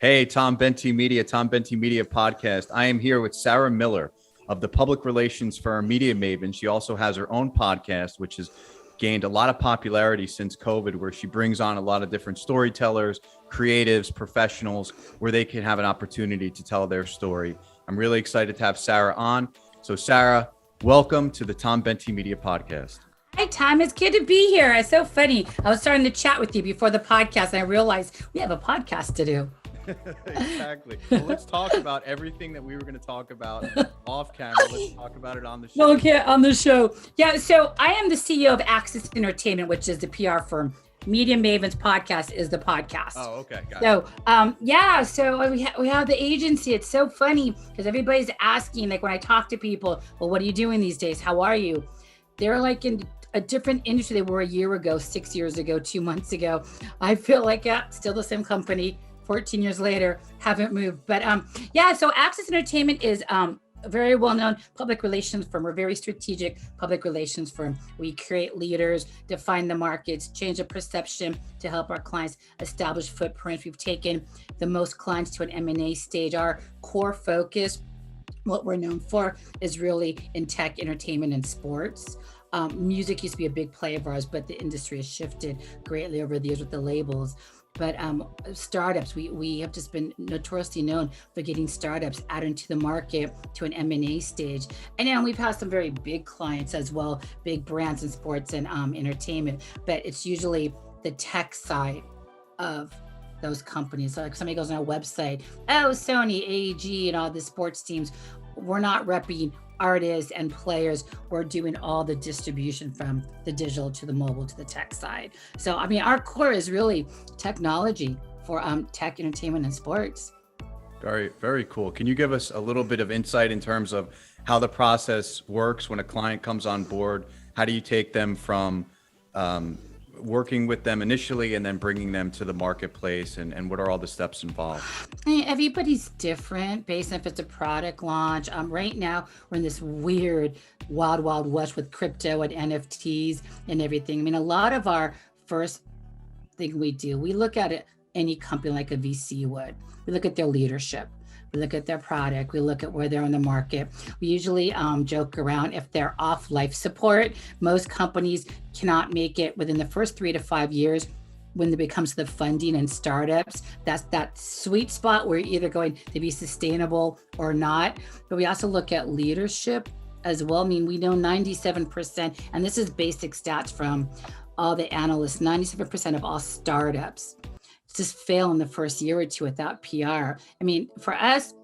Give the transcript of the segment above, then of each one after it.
Hey, Tom Bentey Podcast. I am here with Sarah Miller of the public relations firm Media Mavens. She also has her own podcast, which has gained a lot of popularity since COVID, where she brings on a lot of different storytellers, creatives, professionals, where they can have an opportunity to tell their story. I'm really excited to have Sarah on. So Sarah, welcome to the Tom Bentey Media Podcast. Hi, Tom. It's good to be here. It's so funny. I was starting to chat with you before the podcast, and I realized we have a podcast to do. Exactly. Well, let's talk about everything that we were going to talk about off camera. Let's talk about it on the show. Okay, on the show. Yeah, so I am the CEO of Access Entertainment, which is the PR firm. Media Mavens Podcast is the podcast. Oh, okay. Got it. So we have the agency. It's so funny because everybody's asking, like when I talk to people, well, what are you doing these days? How are you? They're like in a different industry they were a year ago, 6 years ago, 2 months ago. I feel like still the same company, 14 years later, haven't moved. But so Access Entertainment is a very well-known public relations firm. We're a very strategic public relations firm. We create leaders, define the markets, change the perception to help our clients establish footprints. We've taken the most clients to an M&A stage. Our core focus, what we're known for, is really in tech, entertainment, and sports. Music used to be a big play of ours, but the industry has shifted greatly over the years with the labels. But startups, we have just been notoriously known for getting startups out into the market to an M&A stage. And then we've had some very big clients as well, big brands in sports and entertainment, but it's usually the tech side of those companies. So like somebody goes on our website, Sony, AEG, and all the sports teams, we're not repping artists and players. We're doing all the distribution from the digital to the mobile to the tech side. So, I mean, our core is really technology for tech, entertainment, and sports. Very, very cool. Can you give us a little bit of insight in terms of how the process works when a client comes on board? How do you take them from working with them initially and then bringing them to the marketplace, and what are all the steps involved? Everybody's different based on if it's a product launch. Right now, we're in this weird wild west with crypto and NFTs and everything. I mean, a lot of our first thing we do, we look at it, any company like a VC would. We look at their leadership. We look at their product. We look at where they're in the market. We usually joke around if they're off life support. Most companies cannot make it within the first 3 to 5 years when it comes to the funding and startups. That's that sweet spot where you're either going to be sustainable or not. But we also look at leadership as well. I mean, we know 97%, and this is basic stats from all the analysts, 97% of all startups just fail in the first year or two without PR. I mean, for us,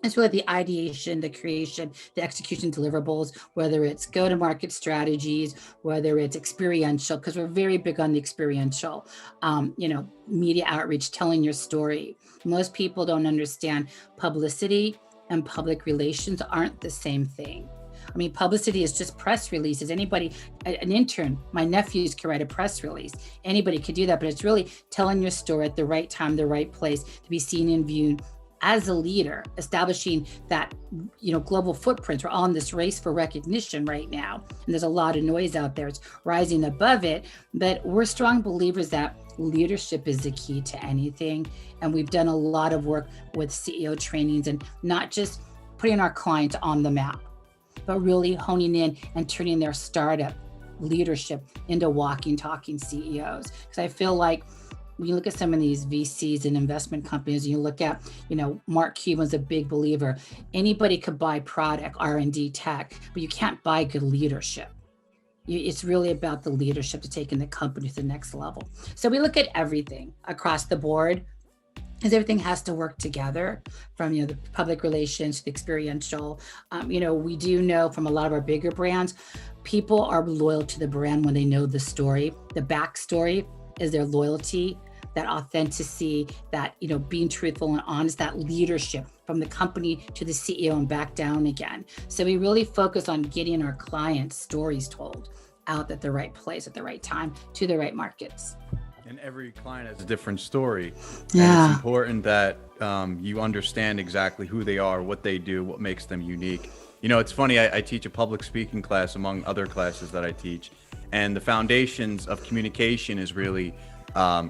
it's really the ideation, the creation, the execution deliverables, whether it's go-to-market strategies, whether it's experiential, because we're very big on the experiential, media outreach, telling your story. Most people don't understand publicity and public relations aren't the same thing. I mean, publicity is just press releases. Anybody, an intern, my nephews can write a press release. Anybody could do that, but it's really telling your story at the right time, the right place, to be seen and viewed as a leader, establishing that, global footprint. We're all in this race for recognition right now. And there's a lot of noise out there. It's rising above it, but we're strong believers that leadership is the key to anything. And we've done a lot of work with CEO trainings and not just putting our clients on the map, but really honing in and turning their startup leadership into walking, talking CEOs. Because I feel like when you look at some of these VCs and investment companies, and you look at, Mark Cuban's a big believer. Anybody could buy product, R&D tech, but you can't buy good leadership. It's really about the leadership to taking the company to the next level. So we look at everything across the board, because everything has to work together, from the public relations to the experiential. We do know from a lot of our bigger brands, people are loyal to the brand when they know the story. The backstory is their loyalty, that authenticity, that being truthful and honest, that leadership from the company to the CEO and back down again. So we really focus on getting our clients' stories told out at the right place at the right time to the right markets. And every client has a different story. Yeah. And it's important that you understand exactly who they are, what they do, what makes them unique. It's funny, I teach a public speaking class among other classes that I teach. And the foundations of communication is really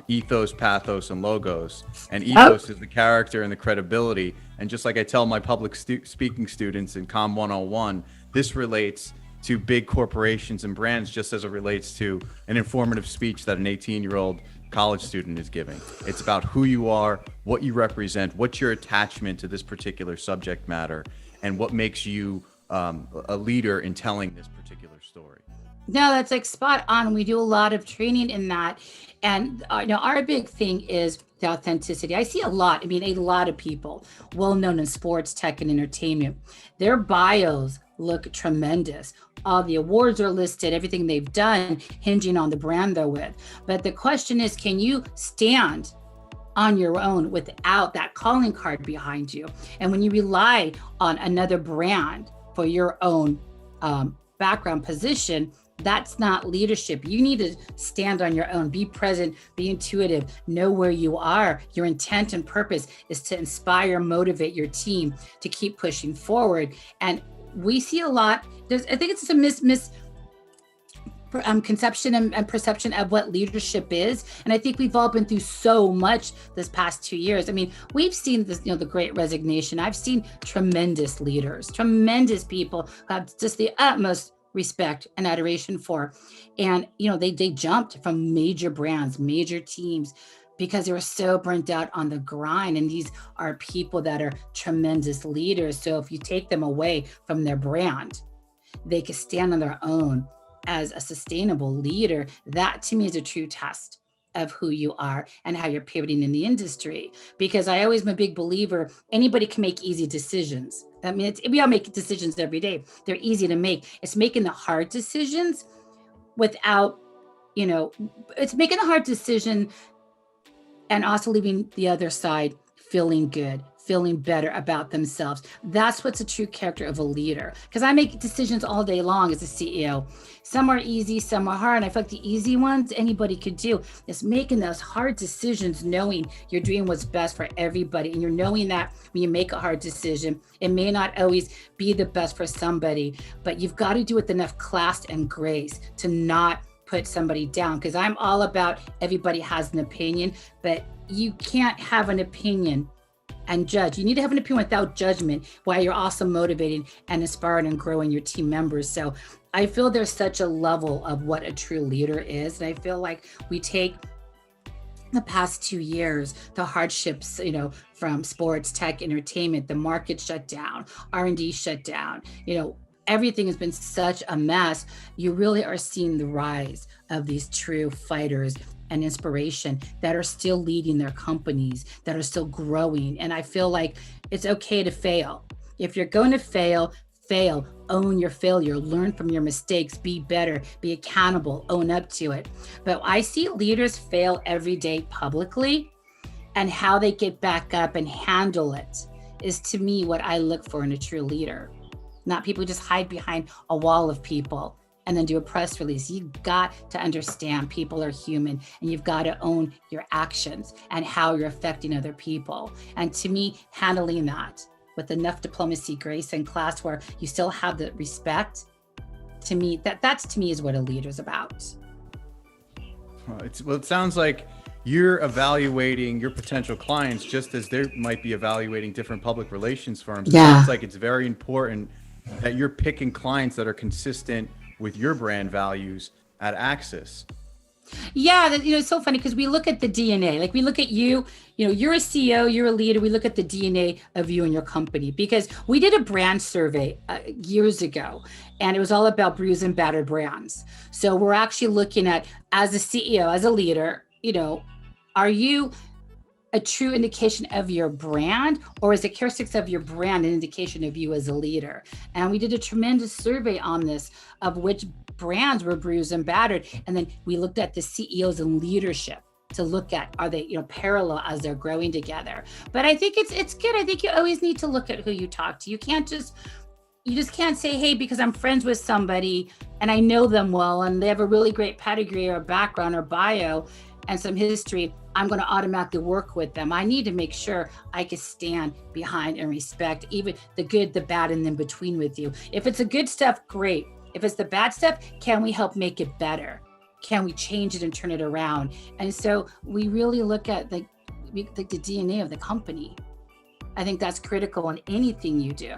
ethos, pathos, and logos. And ethos is the character and the credibility. And just like I tell my public speaking students in Com 101, this relates to big corporations and brands just as it relates to an informative speech that an 18-year-old college student is giving. It's about who you are, what you represent, what's your attachment to this particular subject matter, and what makes you a leader in telling this particular story. No, that's like spot on. We do a lot of training in that. And our big thing is the authenticity. I see a lot of people well known in sports, tech, and entertainment. Their bios look tremendous. All the awards are listed, everything they've done hinging on the brand they're with. But the question is, can you stand on your own without that calling card behind you? And when you rely on another brand for your own background position, that's not leadership. You need to stand on your own, be present, be intuitive, know where you are. Your intent and purpose is to inspire, motivate your team to keep pushing forward. And we see a lot, I think it's a conception and perception of what leadership is. And I think we've all been through so much this past 2 years. I mean, we've seen this, the Great Resignation. I've seen tremendous leaders, tremendous people who have just the utmost respect and adoration for. And, they jumped from major brands, major teams, because they were so burnt out on the grind. And these are people that are tremendous leaders. So if you take them away from their brand, they can stand on their own as a sustainable leader. That to me is a true test of who you are and how you're pivoting in the industry. Because I always am a big believer, anybody can make easy decisions. I mean, we all make decisions every day. They're easy to make. It's making the hard decisions without, it's making the hard decision and also leaving the other side feeling good, feeling better about themselves. That's what's a true character of a leader. Because I make decisions all day long as a CEO. Some are easy, some are hard. And I feel like the easy ones anybody could do. It's making those hard decisions, knowing you're doing what's best for everybody. And you're knowing that when you make a hard decision, it may not always be the best for somebody, but you've got to do it with enough class and grace to not put somebody down. Because I'm all about everybody has an opinion, but you can't have an opinion and judge. You need to have an opinion without judgment while you're also motivating and inspiring and growing your team members. So I feel there's such a level of what a true leader is. And I feel like we take the past 2 years, the hardships, from sports, tech, entertainment, the market shut down, R&D shut down, everything has been such a mess. You really are seeing the rise of these true fighters and inspiration that are still leading their companies, that are still growing. And I feel like it's okay to fail. If you're going to fail, own your failure, learn from your mistakes, be better, be accountable, own up to it. But I see leaders fail every day publicly, and how they get back up and handle it is to me what I look for in a true leader. Not people who just hide behind a wall of people and then do a press release. You've got to understand people are human, and you've got to own your actions and how you're affecting other people. And to me, handling that with enough diplomacy, grace, and class where you still have the respect, to me, that's to me is what a leader's about. It sounds like you're evaluating your potential clients just as they might be evaluating different public relations firms. It sounds like it's very important that you're picking clients that are consistent with your brand values at Axis. Yeah, it's so funny because we look at the DNA. Like we look at you, you're a CEO, you're a leader. We look at the DNA of you and your company, because we did a brand survey years ago, and it was all about bruised and battered brands. So we're actually looking at, as a CEO, as a leader, are you a true indication of your brand, or is the characteristics of your brand an indication of you as a leader? And we did a tremendous survey on this of which brands were bruised and battered. And then we looked at the CEOs and leadership to look at, are they parallel as they're growing together? But I think it's good. I think you always need to look at who you talk to. You just can't say, hey, because I'm friends with somebody and I know them well and they have a really great pedigree or background or bio and some history, I'm going to automatically work with them. I need to make sure I can stand behind and respect even the good, the bad, and in between with you. If it's the good stuff, great. If it's the bad stuff, can we help make it better? can we change it and turn it around? And so we really look at the DNA of the company. I think that's critical in anything you do.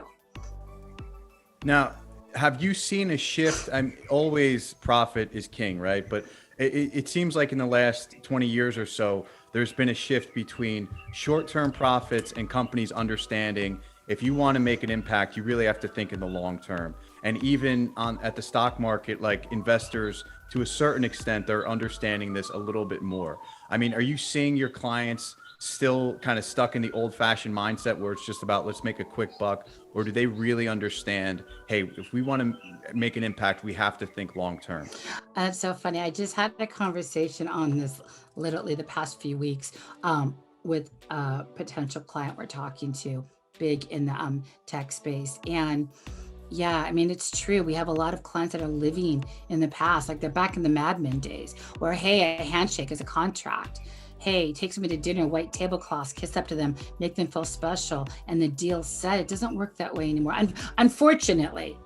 Now, have you seen a shift? I'm always profit is king, right? But it seems like in the last 20 years or so, there's been a shift between short-term profits and companies understanding if you want to make an impact, you really have to think in the long term. And even at the stock market, like investors, to a certain extent, they're understanding this a little bit more. I mean, are you seeing your clients still kind of stuck in the old-fashioned mindset where it's just about let's make a quick buck, or do they really understand, hey, if we want to make an impact, we have to think long term? That's so funny. I just had a conversation on this literally the past few weeks with a potential client we're talking to, big in the tech space. And yeah, I mean, it's true. We have a lot of clients that are living in the past, like they're back in the Mad Men days, where, hey, a handshake is a contract. Hey, take somebody to dinner, white tablecloths, kiss up to them, make them feel special, and the deal's set. It doesn't work that way anymore. Unfortunately,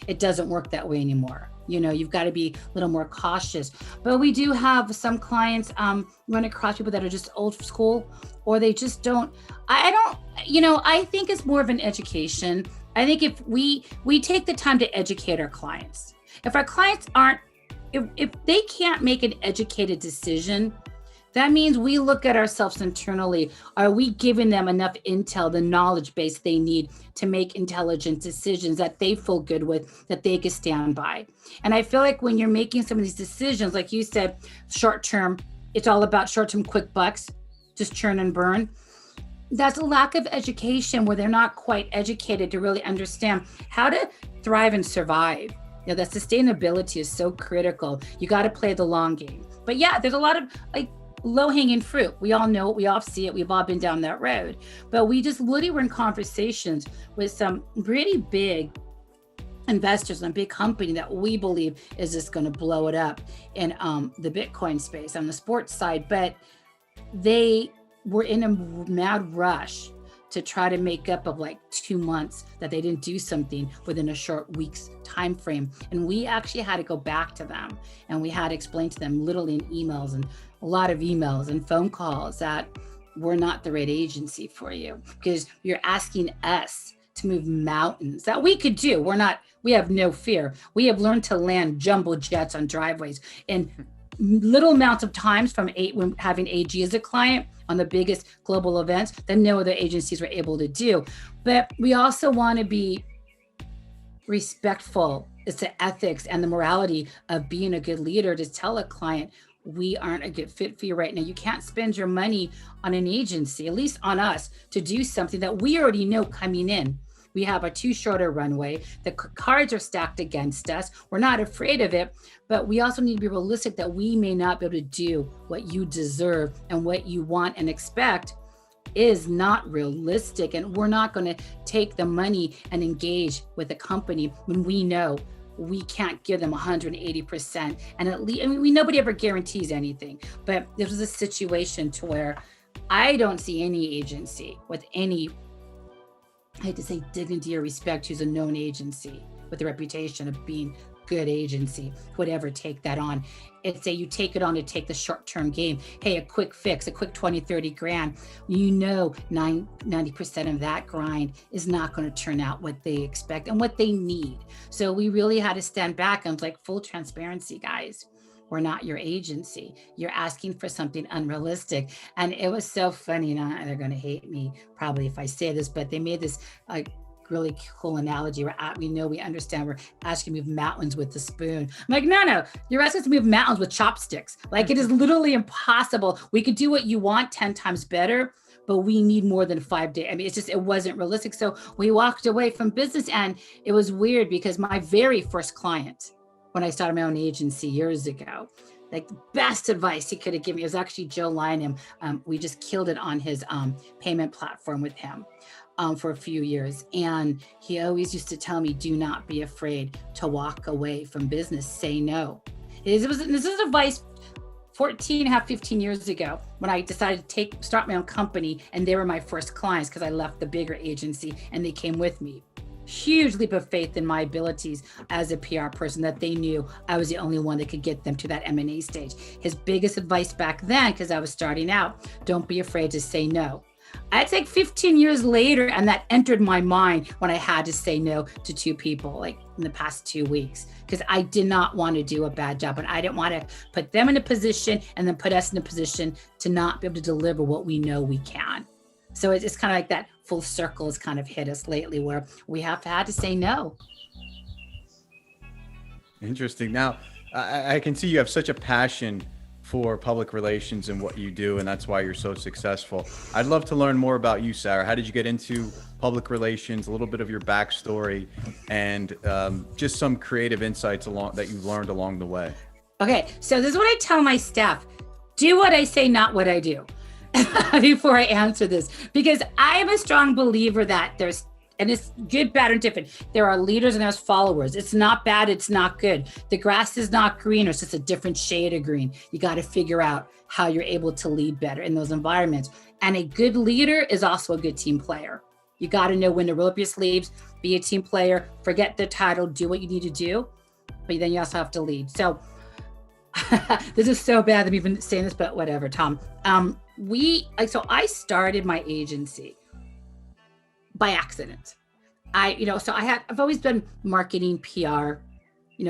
it doesn't work that way anymore. You know, you've got to be a little more cautious. But we do have some clients run across people that are just old school, or they just don't. I think it's more of an education. I think if we take the time to educate our clients, if our clients if they can't make an educated decision, that means we look at ourselves internally. Are we giving them enough intel, the knowledge base they need to make intelligent decisions that they feel good with, that they can stand by? And I feel like when you're making some of these decisions, like you said, short term, it's all about short term quick bucks, just churn and burn. That's a lack of education where they're not quite educated to really understand how to thrive and survive. You know, that sustainability is so critical. You got to play the long game. But yeah, there's a lot of low-hanging fruit. We all know it. We all see it. We've all been down that road. But we just literally were in conversations with some pretty big investors in a big company that we believe is just going to blow it up in the Bitcoin space on the sports side. But they were in a mad rush to try to make up of like 2 months that they didn't do something within a short week's time frame. And we actually had to go back to them and we had to explain to them literally in emails and a lot of emails and phone calls that we're not the right agency for you because you're asking us to move mountains that we could do. We have no fear. We have learned to land jumbo jets on driveways in little amounts of times when having AG as a client on the biggest global events that no other agencies were able to do. But we also want to be respectful. It's the ethics and the morality of being a good leader to tell a client, we aren't a good fit for you right now. You can't spend your money on an agency, at least on us, to do something that we already know coming in. We have a too short a runway. The cards are stacked against us. We're not afraid of it, but we also need to be realistic that we may not be able to do what you deserve, and what you want and expect is not realistic. And we're not going to take the money and engage with a company when we know we can't give them 180%. And at least, nobody ever guarantees anything, but this was a situation to where I don't see any agency with any, I hate to say dignity or respect, who's a known agency with a reputation of being good agency would ever take that on. It's you take it on to take the short-term game. Hey, a quick fix, a quick 20, 30 grand. 90% of that grind is not going to turn out what they expect and what they need. So we really had to stand back and like, full transparency, guys. We're not your agency. You're asking for something unrealistic. And it was so funny. Now they're going to hate me probably if I say this, but they made this really cool analogy where we understand we're asking to move mountains with the spoon. I'm like, no, you're asking us to move mountains with chopsticks. Like, it is literally impossible. We could do what you want 10 times better, but we need more than 5 days. I mean, it wasn't realistic. So we walked away from business, and it was weird because my very first client, when I started my own agency years ago, like the best advice he could have given me, it was actually Joe Lynham. We just killed it on his payment platform with him for a few years. And he always used to tell me, do not be afraid to walk away from business, say no. This is advice 15 years ago when I decided to start my own company, and they were my first clients because I left the bigger agency and they came with me. huge leap of faith in my abilities as a PR person, that they knew I was the only one that could get them to that M&A stage. His biggest advice back then, because I was starting out, don't be afraid to say no. I'd say 15 years later, and that entered my mind when I had to say no to 2 people, like in the past 2 weeks, because I did not want to do a bad job, and I didn't want to put them in a position and then put us in a position to not be able to deliver what we know we can. So it's kind of like that full circle has kind of hit us lately, where we have had to say no. Interesting. Now, I can see you have such a passion for public relations and what you do, and that's why you're so successful. I'd love to learn more about you, Sarah. How did you get into public relations? A little bit of your backstory, and just some creative insights that you've learned along the way. Okay, so this is what I tell my staff: do what I say, not what I do. Before I answer this, because I am a strong believer that and it's good, bad, and different. There are leaders and there's followers. It's not bad, it's not good. The grass is not green, or it's just a different shade of green. You got to figure out how you're able to lead better in those environments. And a good leader is also a good team player. You got to know when to roll up your sleeves, be a team player, forget the title, do what you need to do, but then you also have to lead. So this is so bad that we've been saying this, but whatever, Tom. So I started my agency by accident. I've always been marketing, PR,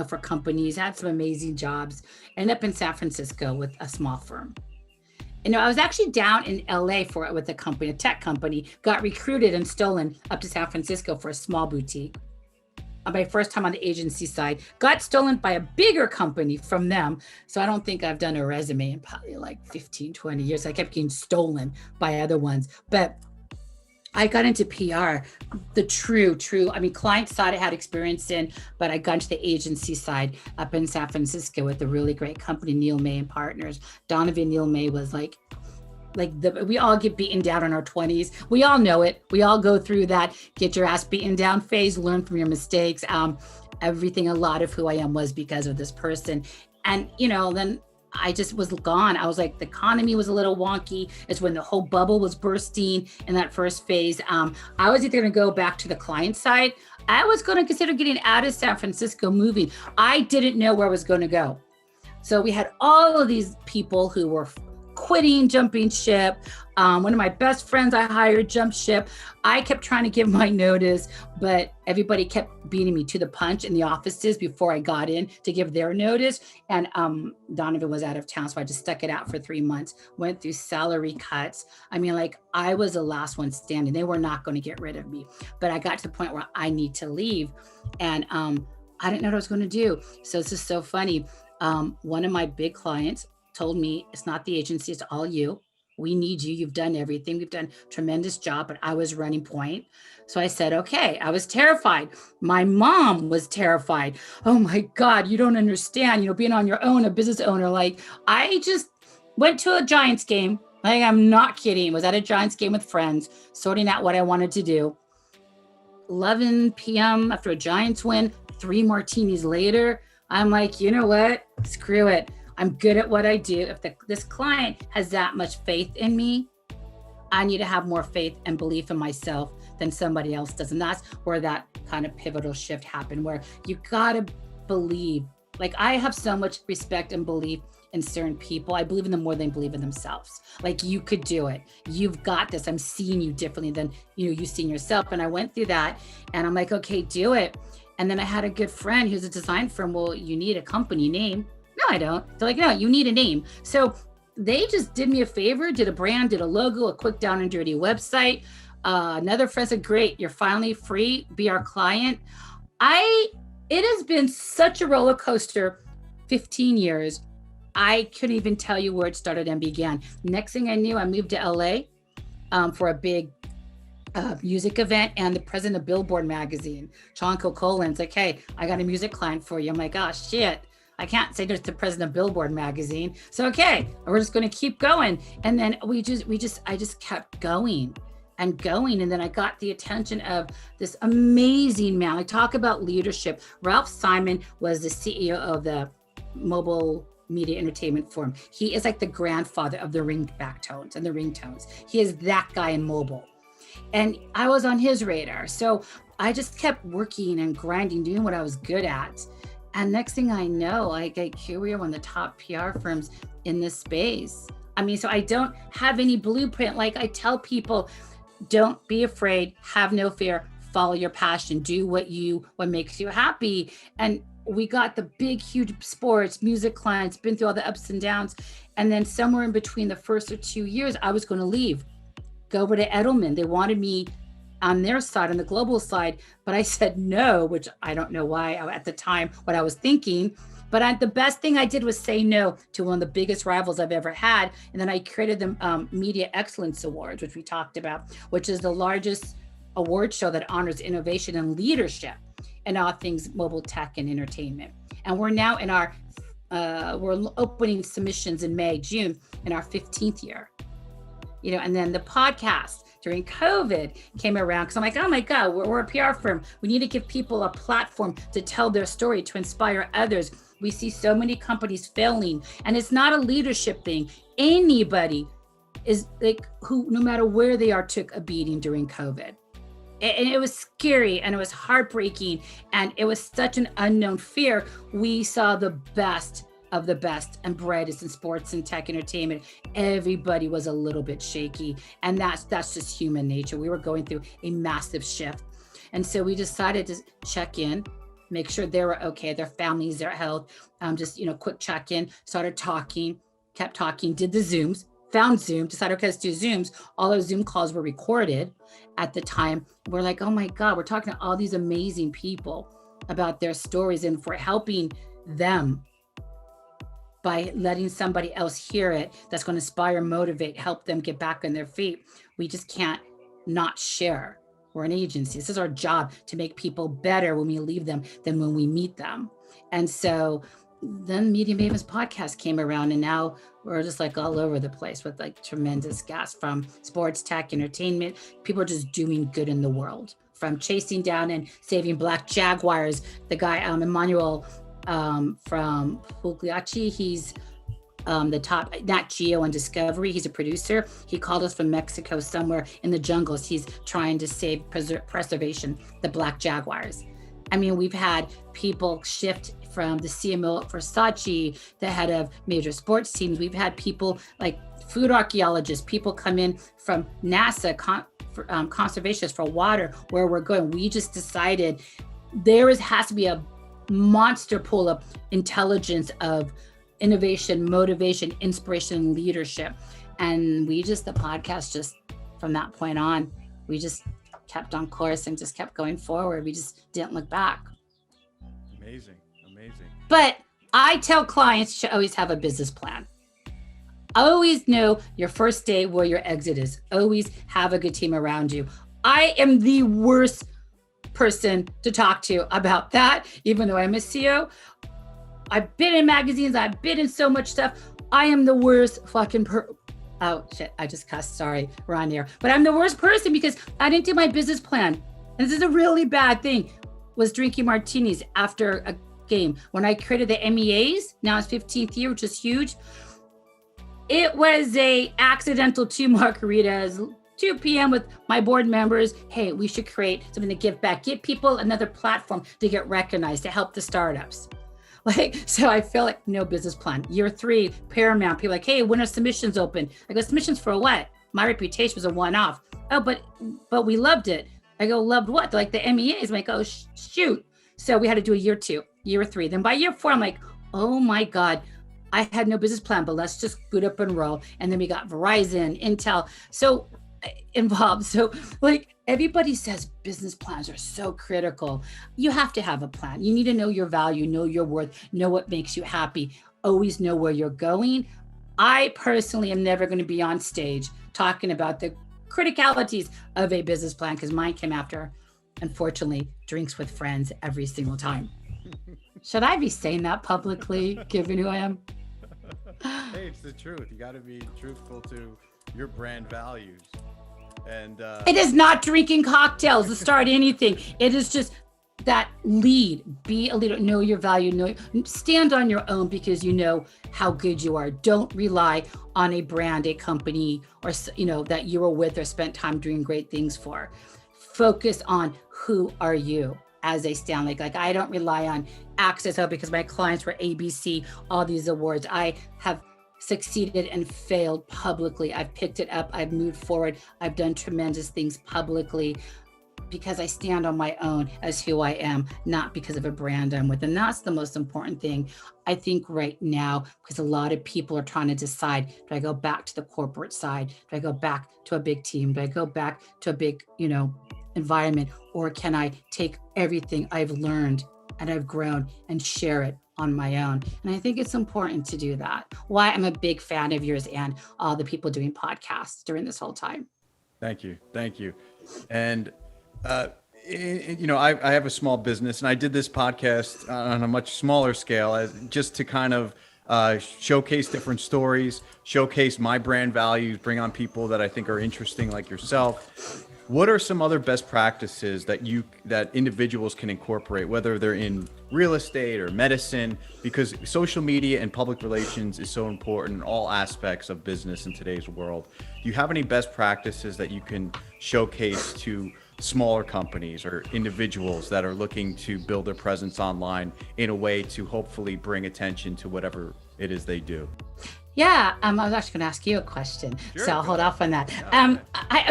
for companies, had some amazing jobs, ended up in San Francisco with a small firm. I was actually down in LA with a company, a tech company, got recruited and stolen up to San Francisco for a small boutique. My first time on the agency side, got stolen by a bigger company from them. So I don't think I've done a resume in probably like 15, 20 years. I kept getting stolen by other ones. But I got into PR, the true, client side I had experience in, but I got into the agency side up in San Francisco with a really great company, Neil May and Partners. Donovan Neil May was we all get beaten down in our 20s. We all know it. We all go through that get your ass beaten down phase, learn from your mistakes. Everything, a lot of who I am was because of this person. And, then I just was gone. I was like, the economy was a little wonky. It's when the whole bubble was bursting in that first phase. I was either going to go back to the client side. I was going to consider getting out of San Francisco, moving. I didn't know where I was going to go. So we had all of these people who were quitting, jumping ship. One of my best friends I hired jumped ship. I kept trying to give my notice, but everybody kept beating me to the punch in the offices before I got in to give their notice. And Donovan was out of town, so I just stuck it out for 3 months, went through salary cuts. I was the last one standing. They were not going to get rid of me, but I got to the point where I need to leave. And I didn't know what I was going to do. So it's just so funny. One of my big clients told me, it's not the agency, it's all you. We need you. You've done everything. We've done a tremendous job, but I was running point. So I said, okay. I was terrified. My mom was terrified. Oh my God, you don't understand, being on your own, a business owner. I just went to a Giants game. I'm not kidding. Was at a Giants game with friends, sorting out what I wanted to do. 11 p.m. after a Giants win, 3 martinis later, I'm like, you know what? Screw it. I'm good at what I do. If this client has that much faith in me, I need to have more faith and belief in myself than somebody else does. And that's where that kind of pivotal shift happened, where you gotta believe. I have so much respect and belief in certain people. I believe in them more than they believe in themselves. You could do it. You've got this. I'm seeing you differently than you seeing yourself. And I went through that and I'm like, okay, do it. And then I had a good friend who's a design firm. Well, you need a company name. No, I don't. They're like, no, you need a name. So they just did me a favor, did a brand, did a logo, a quick down and dirty website. Another friend said, great, you're finally free, be our client. It has been such a roller coaster, 15 years. I couldn't even tell you where it started and began. Next thing I knew, I moved to LA for a big music event, and the president of Billboard magazine, Sean Cocolin's like, hey, I got a music client for you. I'm like, oh shit. I can't say there's the president of Billboard magazine. So, okay, we're just going to keep going. And then I just kept going and going. And then I got the attention of this amazing man. I talk about leadership. Ralph Simon was the CEO of the Mobile Media Entertainment Forum. He is like the grandfather of the ringback tones and the ringtones. He is that guy in mobile. and I was on his radar. So I just kept working and grinding, doing what I was good at. And next thing I know, like here we are, one of the top PR firms in this space. I mean, so I don't have any blueprint. Like I tell people, don't be afraid, have no fear, follow your passion, do what makes you happy. And we got the big, huge sports, music clients, been through all the ups and downs. And then somewhere in between the first or 2 years, I was going to leave, go over to Edelman. They wanted me on their side, on the global side, but I said no, which I don't know why at the time, what I was thinking. But the best thing I did was say no to one of the biggest rivals I've ever had. And then I created the Media Excellence Awards, which we talked about, which is the largest award show that honors innovation and leadership in all things mobile tech and entertainment. And we're now in we're opening submissions in May, June, in our 15th year. And then the podcast during COVID came around because I'm like, oh my God, we're a PR firm. We need to give people a platform to tell their story, to inspire others. We see so many companies failing, and it's not a leadership thing. Anybody is like who, no matter where they are, took a beating during COVID. And it was scary and it was heartbreaking and it was such an unknown fear. We saw the best of the best and brightest in sports and tech entertainment. Everybody was a little bit shaky, and that's just human nature. We were going through a massive shift. And so we decided to check in, make sure they were okay, their families, their health, quick check in, started talking, kept talking, did the Zooms, found Zoom, decided, okay, let's do Zooms. All those Zoom calls were recorded at the time. We're like, oh my God, we're talking to all these amazing people about their stories, and if we're helping them by letting somebody else hear it, that's going to inspire, motivate, help them get back on their feet, we just can't not share. We're an agency. This is our job, to make people better when we leave them than when we meet them. And so then Media Mavens Podcast came around, and now we're just like all over the place with like tremendous guests from sports, tech, entertainment. People are just doing good in the world, from chasing down and saving black jaguars. The guy, Emmanuel from Pugliacci, he's the top Nat Geo and Discovery. He's a producer. He called us from Mexico, somewhere in the jungles. He's trying to save preservation, the black jaguars. I mean, we've had people shift from the CMO at Versace, the head of major sports teams. We've had people like food archaeologists, people come in from NASA, conservationists for water, where we're going. We just decided has to be a monster pool of intelligence, of innovation, motivation, inspiration, and leadership. And the podcast, just from that point on, we just kept on course and just kept going forward. We just didn't look back. Amazing. But I tell clients you should always have a business plan. Always know your first day, where your exit is. Always have a good team around you. I am the worst person to talk to about that, even though I'm a CEO. I've been in magazines, I've been in so much stuff. I am the worst fucking oh shit, I just cussed, sorry, we're on here. But I'm the worst person because I didn't do my business plan. And this is a really bad thing, was drinking martinis after a game. When I created the MEAs, now it's 15th year, which is huge. It was a accidental 2 margaritas, 2 p.m. with my board members. Hey, we should create something to give back, give people another platform to get recognized, to help the startups. So I feel like no business plan. Year 3, Paramount, people like, hey, when are submissions open? I go, submissions for what? My reputation was a one-off. Oh, but we loved it. I go, loved what? They're like the MEAs. I'm like, oh, shoot. So we had to do a year 2, year 3. Then by year 4, I'm like, oh my God, I had no business plan, but let's just boot up and roll. And then we got Verizon, Intel, so involved. So like everybody says business plans are so critical. You have to have a plan. You need to know your value, know your worth, know what makes you happy, always know where you're going. I personally am never going to be on stage talking about the criticalities of a business plan, because mine came after, unfortunately, drinks with friends every single time. Should I be saying that publicly, given who I am? Hey, it's the truth. You got to be truthful to your brand values. And it is not drinking cocktails to start anything. It is just that lead, be a leader, know your value, stand on your own because you know how good you are. Don't rely on a brand, a company, or, that you were with or spent time doing great things for. Focus on who are you as a stand. Like I don't rely on Access because my clients were ABC, all these awards. I have succeeded and failed publicly. I've picked it up. I've moved forward. I've done tremendous things publicly because I stand on my own as who I am, not because of a brand I'm with. And that's the most important thing, I think, right now, because a lot of people are trying to decide, do I go back to the corporate side? Do I go back to a big team? Do I go back to a big, environment? Or can I take everything I've learned and I've grown and share it on my own? And I think it's important to do that. Why I'm a big fan of yours and all the people doing podcasts during this whole time. Thank you. And I have a small business, and I did this podcast on a much smaller scale, just to kind of showcase different stories, showcase my brand values, bring on people that I think are interesting, like yourself. What are some other best practices that individuals can incorporate, whether they're in real estate or medicine, because social media and public relations is so important in all aspects of business in today's world? Do you have any best practices that you can showcase to smaller companies or individuals that are looking to build their presence online in a way to hopefully bring attention to whatever it is they do? Yeah, I was actually going to ask you a question, Sure, so I'll hold off on that.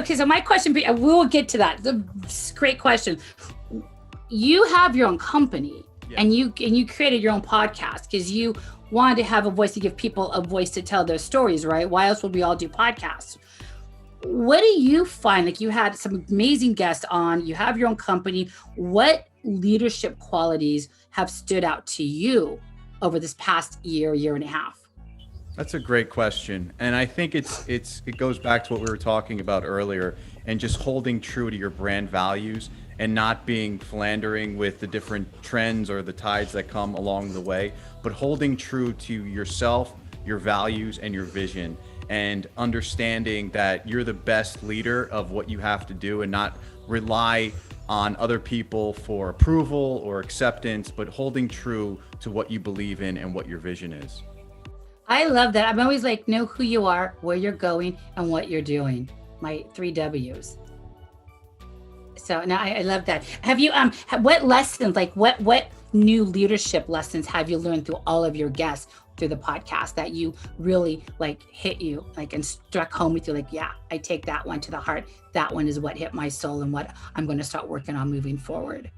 Okay. So my question, we will get to that. It's a great question. You have your own company, Yeah. and you created your own podcast because you wanted to have a voice to give people a voice to tell their stories, right? Why else would we all do podcasts? What do you find? Like, you had some amazing guests on, you have your own company. What leadership qualities have stood out to you over this past year and a half? That's a great question. And I think it goes back to what we were talking about earlier, and just holding true to your brand values and not being philandering with the different trends or the tides that come along the way, but holding true to yourself, your values, and your vision, and understanding that you're the best leader of what you have to do, and not rely on other people for approval or acceptance, but holding true to what you believe in and what your vision is. I love that. I'm always like, know who you are, where you're going, and what you're doing. My 3 W's. So now I love that. Have you, what lessons, like what new leadership lessons have you learned through all of your guests through the podcast that you really hit you, and struck home with you? Like, yeah, I take that one to the heart. That one is what hit my soul and what I'm going to start working on moving forward.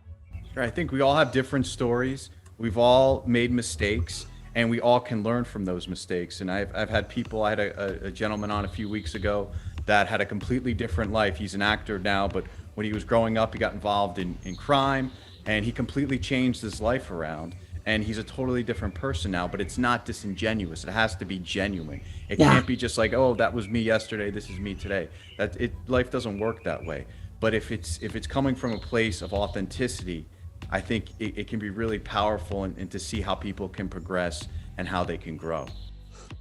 Sure. I think we all have different stories. We've all made mistakes, and we all can learn from those mistakes. And I've had people, I had a gentleman on a few weeks ago that had a completely different life. He's an actor now, but when he was growing up, he got involved in crime, and he completely changed his life around. And he's a totally different person now, but it's not disingenuous. It has to be genuine. It can't be just like, oh, that was me yesterday, this is me today. Life doesn't work that way. But if it's coming from a place of authenticity, I think it can be really powerful, and to see how people can progress and how they can grow.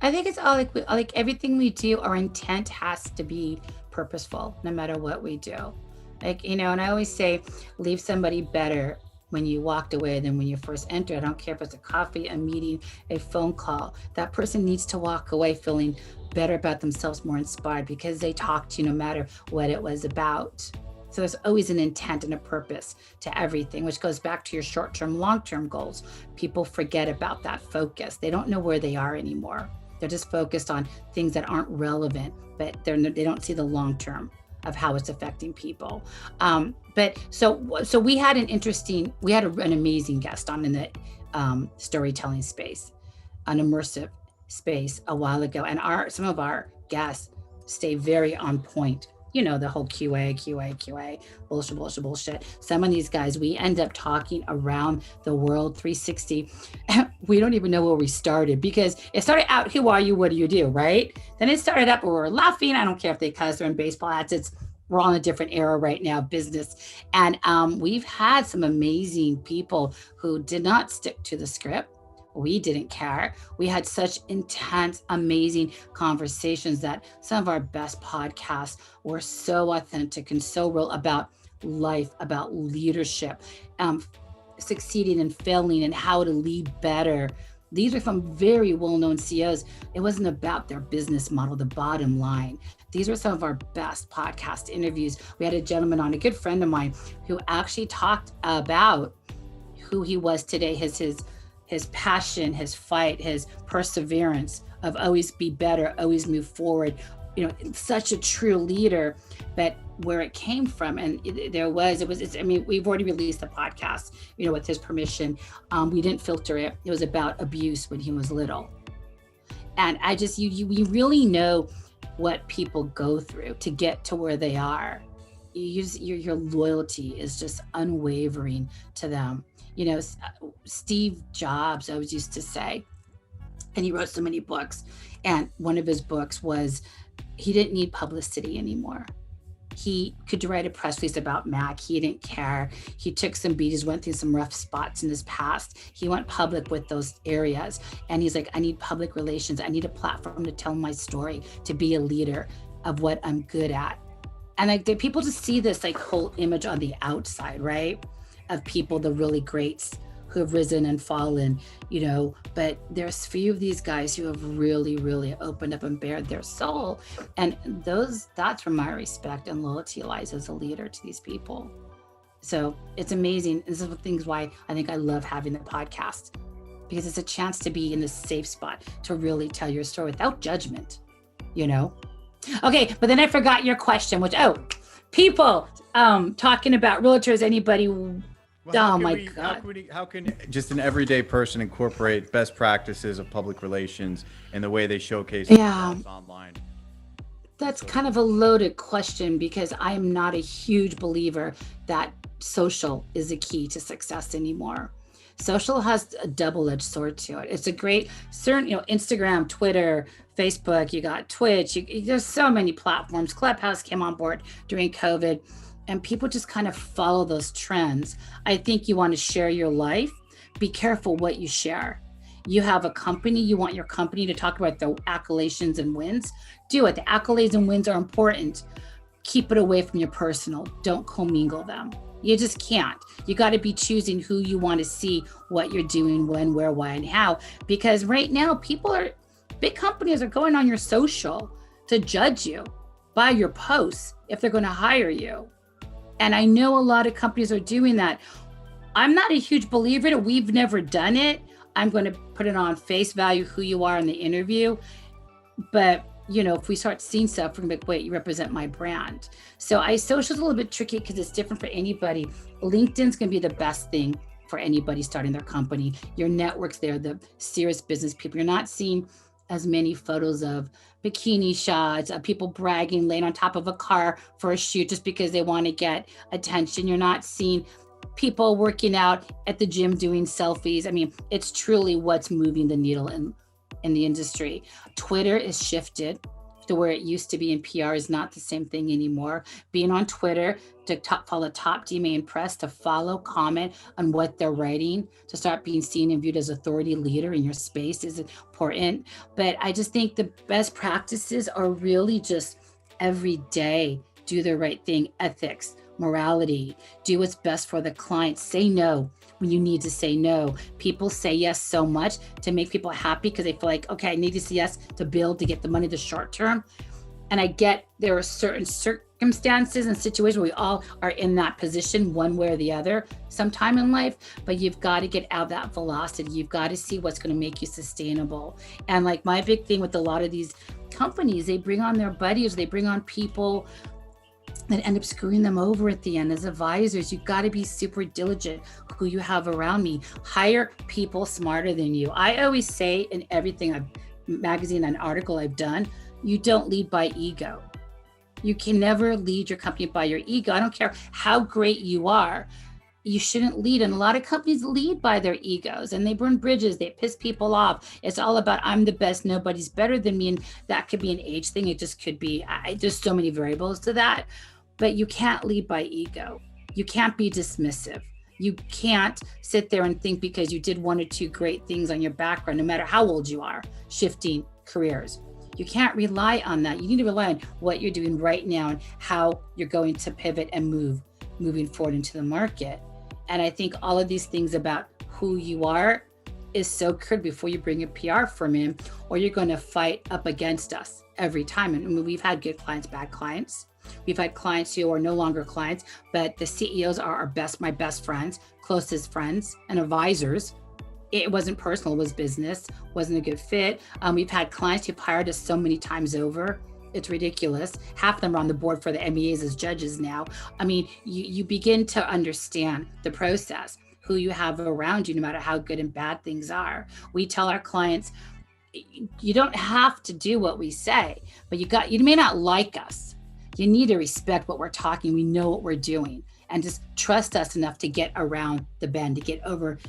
I think it's all like everything we do, our intent has to be purposeful, no matter what we do. And I always say, leave somebody better when you walked away than when you first entered. I don't care if it's a coffee, a meeting, a phone call. That person needs to walk away feeling better about themselves, more inspired, because they talked to you no matter what it was about. So there's always an intent and a purpose to everything, which goes back to your short-term, long-term goals. People forget about that focus. They don't know where they are anymore. They're just focused on things that aren't relevant, but they don't see the long-term of how it's affecting people. But so we had an amazing guest on in the storytelling space, an immersive space a while ago. And some of our guests stay very on point. The whole QA, bullshit. Some of these guys, we end up talking around the world 360. We don't even know where we started, because it started out, who are you? What do you do? Right? Then it started up where we're laughing. I don't care if they cuss, they're in baseball hats. We're on a different era right now, business. And we've had some amazing people who did not stick to the script. We didn't care. We had such intense, amazing conversations that some of our best podcasts were so authentic and so real about life, about leadership. succeeding and failing and how to lead better. These are from very well-known CEOs. It wasn't about their business model, the bottom line. These were some of our best podcast interviews. We had a gentleman on, a good friend of mine, who actually talked about who he was today, his passion, his fight, his perseverance of always be better, always move forward. Such a true leader, but where it came from, and we've already released the podcast, with his permission. We didn't filter it. It was about abuse when he was little. And I just, we really know what people go through to get to where they are. Your loyalty is just unwavering to them. Steve Jobs always used to say, and he wrote so many books, and one of his books was, he didn't need publicity anymore. He could write a press release about Mac. He didn't care. He took some beatings, went through some rough spots in his past. He went public with those areas. And he's like, I need public relations. I need a platform to tell my story, to be a leader of what I'm good at. And people just see this whole image on the outside, right? Of people, the really greats who have risen and fallen, but there's few of these guys who have really, really opened up and bared their soul. And that's where my respect and loyalty lies as a leader to these people. So it's amazing. This is the things why I think I love having the podcast, because it's a chance to be in this safe spot to really tell your story without judgment, Okay, but then I forgot your question, which, people talking about realtors, anybody. Well, how can just an everyday person incorporate best practices of public relations and the way they showcase themselves online? That's kind of a loaded question, because I'm not a huge believer that social is a key to success anymore. Social has a double-edged sword to it. It's a great, Instagram, Twitter, Facebook, you got Twitch, there's so many platforms. Clubhouse came on board during COVID. And people just kind of follow those trends. I think you want to share your life. Be careful what you share. You have a company, you want your company to talk about the accolades and wins. Do it. The accolades and wins are important. Keep it away from your personal. Don't commingle them. You just can't. You got to be choosing who you want to see, what you're doing, when, where, why, and how. Because right now, big companies are going on your social to judge you by your posts if they're going to hire you. And I know a lot of companies are doing that. I'm not a huge believer in it. We've never done it. I'm going to put it on face value, who you are in the interview. But, if we start seeing stuff, we're going to be like, wait, you represent my brand. So social's a little bit tricky because it's different for anybody. LinkedIn's going to be the best thing for anybody starting their company. Your network's there, the serious business people. You're not seeing as many photos of bikini shots, of people bragging, laying on top of a car for a shoot just because they want to get attention. You're not seeing people working out at the gym doing selfies. I mean, it's truly what's moving the needle in the industry. Twitter is shifted to where it used to be, and PR is not the same thing anymore. Being on Twitter to follow top DMA and press, to follow, comment on what they're writing, to start being seen and viewed as authority leader in your space is important. But I just think the best practices are really just every day, do the right thing, ethics, morality, do what's best for the client, say no when you need to say no. People say yes so much to make people happy because they feel like, okay, I need to say yes to build, to get the money the short term. And I get there are certain circumstances and situations where we all are in that position one way or the other sometime in life, but you've got to get out of that velocity. You've got to see what's going to make you sustainable. And like my big thing with a lot of these companies, they bring on their buddies, they bring on people that end up screwing them over at the end as advisors. You've got to be super diligent who you have around me. Hire people smarter than you. I always say in everything, magazine and article I've done, you don't lead by ego. You can never lead your company by your ego. I don't care how great you are. You shouldn't lead. And a lot of companies lead by their egos and they burn bridges. They piss people off. It's all about, I'm the best, nobody's better than me. And that could be an age thing. It just could be, there's so many variables to that. But you can't lead by ego. You can't be dismissive. You can't sit there and think because you did one or two great things on your background, no matter how old you are, shifting careers. You can't rely on that. You need to rely on what you're doing right now and how you're going to pivot and moving forward into the market. And I think all of these things about who you are is so critical before you bring a PR firm in, or you're going to fight up against us every time. And I mean, we've had good clients, bad clients. We've had clients who are no longer clients, but the CEOs are my best friends, closest friends and advisors. It wasn't personal, it was business, wasn't a good fit. We've had clients who've hired us so many times over. It's ridiculous. Half of them are on the board for the MEAs as judges now. I mean, you begin to understand the process, who you have around you, no matter how good and bad things are. We tell our clients, you don't have to do what we say, but you may not like us. You need to respect what we're talking. We know what we're doing, and just trust us enough to get around the bend, to get over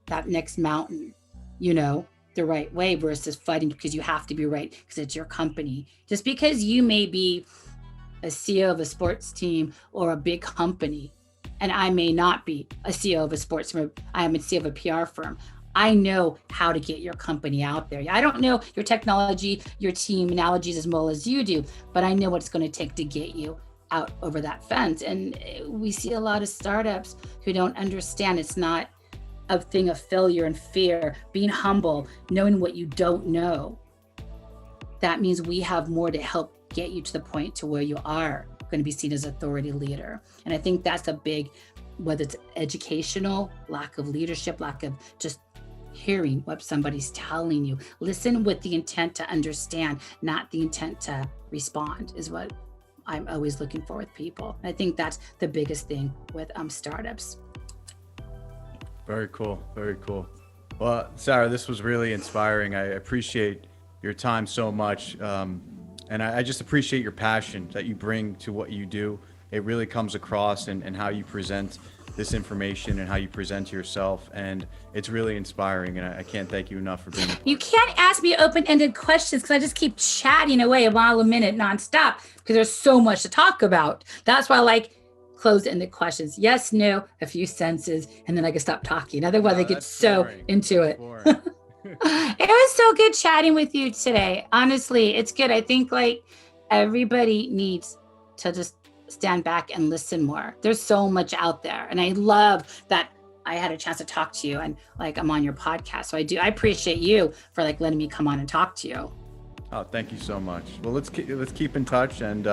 that next mountain, the right way, versus fighting because you have to be right because it's your company. Just because you may be a CEO of a sports team or a big company, and I may not be a CEO of a sports firm, I am a CEO of a PR firm. I know how to get your company out there. I don't know your technology, your team analogies as well as you do, but I know what it's going to take to get you out over that fence. And we see a lot of startups who don't understand it's not a thing of failure and fear, being humble, knowing what you don't know. That means we have more to help get you to the point to where you are going to be seen as authority leader. And I think that's a big, whether it's educational, lack of leadership, lack of just hearing what somebody's telling you. Listen with the intent to understand, not the intent to respond, is what I'm always looking for with people. I think that's the biggest thing with startups. Very cool. Very cool. Well, Sarah, this was really inspiring. I appreciate your time so much. And I just appreciate your passion that you bring to what you do. It really comes across and how you present this information and how you present yourself. And it's really inspiring. And I can't thank you enough for being. You can't ask me open-ended questions because I just keep chatting away a mile a minute nonstop because there's so much to talk about. That's why I like closed-ended questions. Yes, no, a few sentences, and then I can stop talking. Otherwise, I get so boring. Into it. It was so good chatting with you today. Honestly, it's good. I think everybody needs to just stand back and listen more. There's so much out there. And I love that I had a chance to talk to you and I'm on your podcast. So I appreciate you for letting me come on and talk to you. Oh, thank you so much. Well, let's keep in touch. And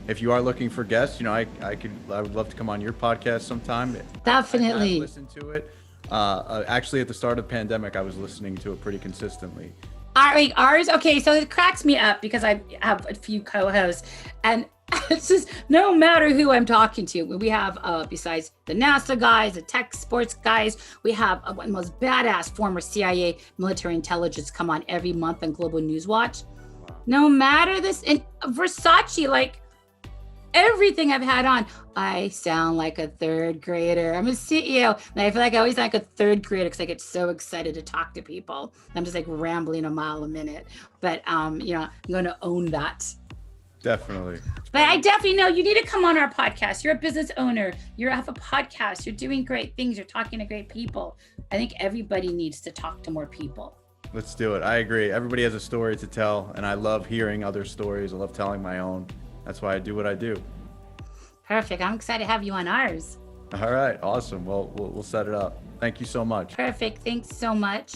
if you are looking for guests, I would love to come on your podcast sometime. Definitely. Listen to it. Actually, at the start of the pandemic, I was listening to it pretty consistently. Ours? Okay, so it cracks me up because I have a few co-hosts, and it's just no matter who I'm talking to. We have, besides the NASA guys, the tech sports guys, we have one of the most badass former CIA military intelligence come on every month on Global News Watch. Wow. No matter this, and Versace, everything I've had on, I sound like a third grader. I'm a CEO, and I feel like I always sound like a third grader because I get so excited to talk to people. I'm just rambling a mile a minute. But I'm going to own that. Definitely. But I definitely know you need to come on our podcast. You're a business owner. You have a podcast. You're doing great things. You're talking to great people. I think everybody needs to talk to more people. Let's do it. I agree. Everybody has a story to tell, and I love hearing other stories. I love telling my own. That's why I do what I do. Perfect. I'm excited to have you on ours. All right. Awesome. Well, we'll set it up. Thank you so much. Perfect. Thanks so much.